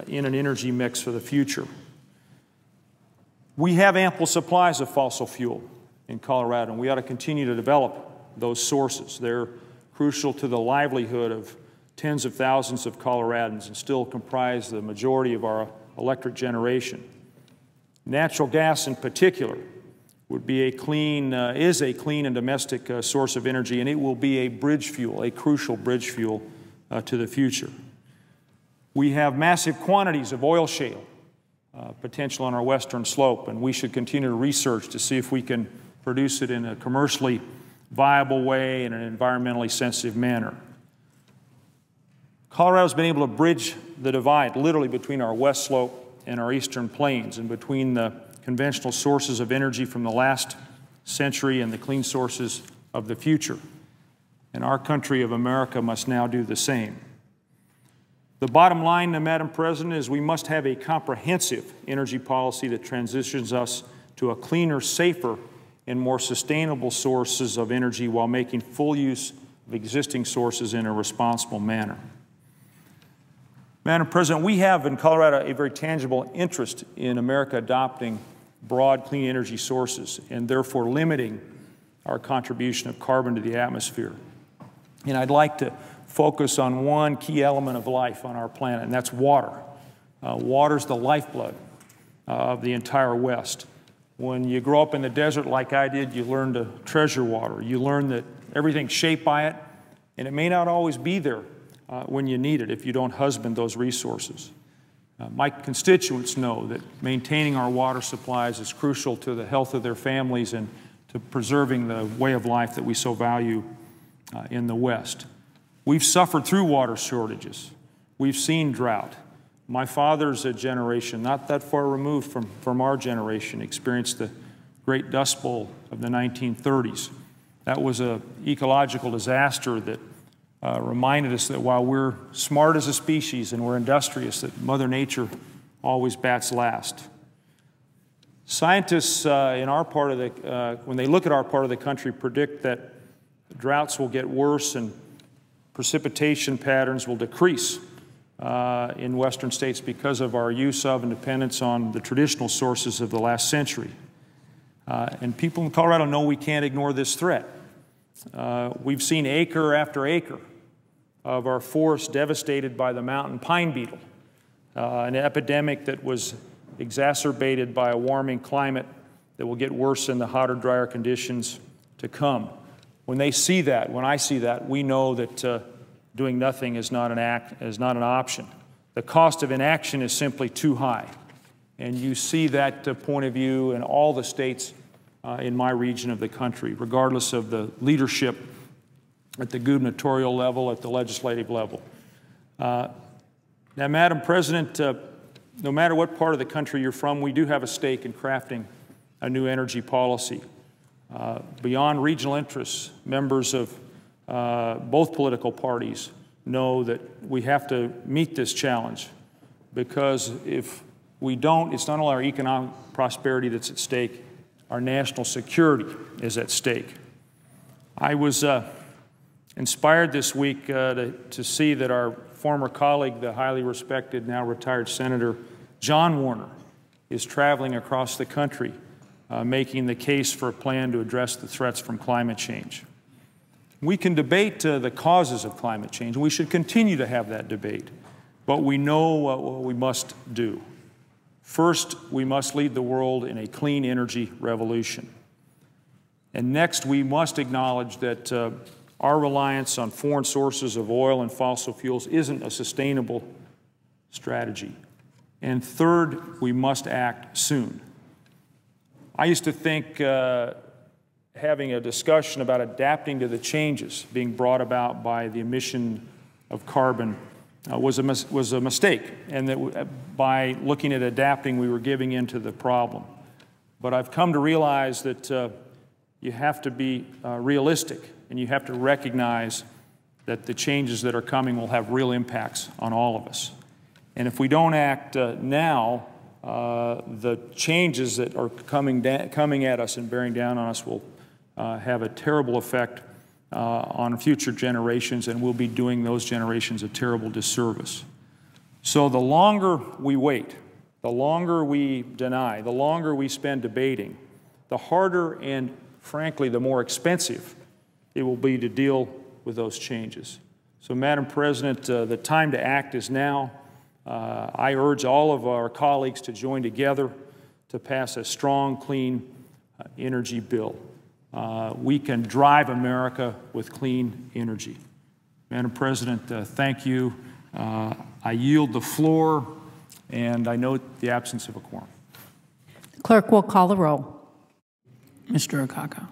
in an energy mix for the future. We have ample supplies of fossil fuel in Colorado, and we ought to continue to develop those sources. They're crucial to the livelihood of tens of thousands of Coloradans and still comprise the majority of our electric generation. Natural gas in particular would be is a clean and domestic source of energy, and it will be a bridge fuel, a crucial bridge fuel to the future. We have massive quantities of oil shale potential on our western slope, and we should continue to research to see if we can produce it in a commercially viable way in an environmentally sensitive manner. Colorado's been able to bridge the divide literally between our west slope and our eastern plains, and between the conventional sources of energy from the last century and the clean sources of the future. And our country of America must now do the same. The bottom line, Madam President, is we must have a comprehensive energy policy that transitions us to a cleaner, safer, and more sustainable sources of energy while making full use of existing sources in a responsible manner. Madam President, we have in Colorado a very tangible interest in America adopting broad clean energy sources and therefore limiting our contribution of carbon to the atmosphere. And I'd like to focus on one key element of life on our planet, and that's water. Water's the lifeblood of the entire West. When you grow up in the desert like I did, you learn to treasure water. You learn that everything's shaped by it, and it may not always be there when you need it if you don't husband those resources. My constituents know that maintaining our water supplies is crucial to the health of their families and to preserving the way of life that we so value in the West. We've suffered through water shortages. We've seen drought. My father's generation, not that far removed from our generation, experienced the Great Dust Bowl of the 1930s. That was an ecological disaster that reminded us that while we're smart as a species and we're industrious, that Mother Nature always bats last. Scientists in our part of the, when they look at our part of the country, predict that droughts will get worse and precipitation patterns will decrease in western states because of our use of and dependence on the traditional sources of the last century. And people in Colorado know we can't ignore this threat. We've seen acre after acre of our forests devastated by the mountain pine beetle, an epidemic that was exacerbated by a warming climate that will get worse in the hotter, drier conditions to come. When they see that, when I see that, we know that doing nothing is not an option. The cost of inaction is simply too high. And you see that point of view in all the states in my region of the country, regardless of the leadership at the gubernatorial level, at the legislative level. Now, Madam President, no matter what part of the country you're from, we do have a stake in crafting a new energy policy. Beyond regional interests, members of both political parties know that we have to meet this challenge, because if we don't, it's not only our economic prosperity that's at stake, our national security is at stake. I was inspired this week to see that our former colleague, the highly respected, now retired Senator John Warner, is traveling across the country making the case for a plan to address the threats from climate change. We can debate the causes of climate change, and we should continue to have that debate, but we know what we must do. First, we must lead the world in a clean energy revolution. And next, we must acknowledge that our reliance on foreign sources of oil and fossil fuels isn't a sustainable strategy. And third, we must act soon. I used to think having a discussion about adapting to the changes being brought about by the emission of carbon was a mistake, and that by looking at adapting, we were giving in to the problem. But I've come to realize that you have to be realistic, and you have to recognize that the changes that are coming will have real impacts on all of us. And if we don't act now, the changes that are coming at us and bearing down on us will have a terrible effect on future generations, and we'll be doing those generations a terrible disservice. So the longer we wait, the longer we deny, the longer we spend debating, the harder and, frankly, the more expensive it will be to deal with those changes. So, Madam President, the time to act is now. I urge all of our colleagues to join together to pass a strong, clean energy bill. We can drive America with clean energy. Madam President, thank you. I yield the floor, and I note the absence of a quorum. The clerk will call the roll. Mr. Okaka.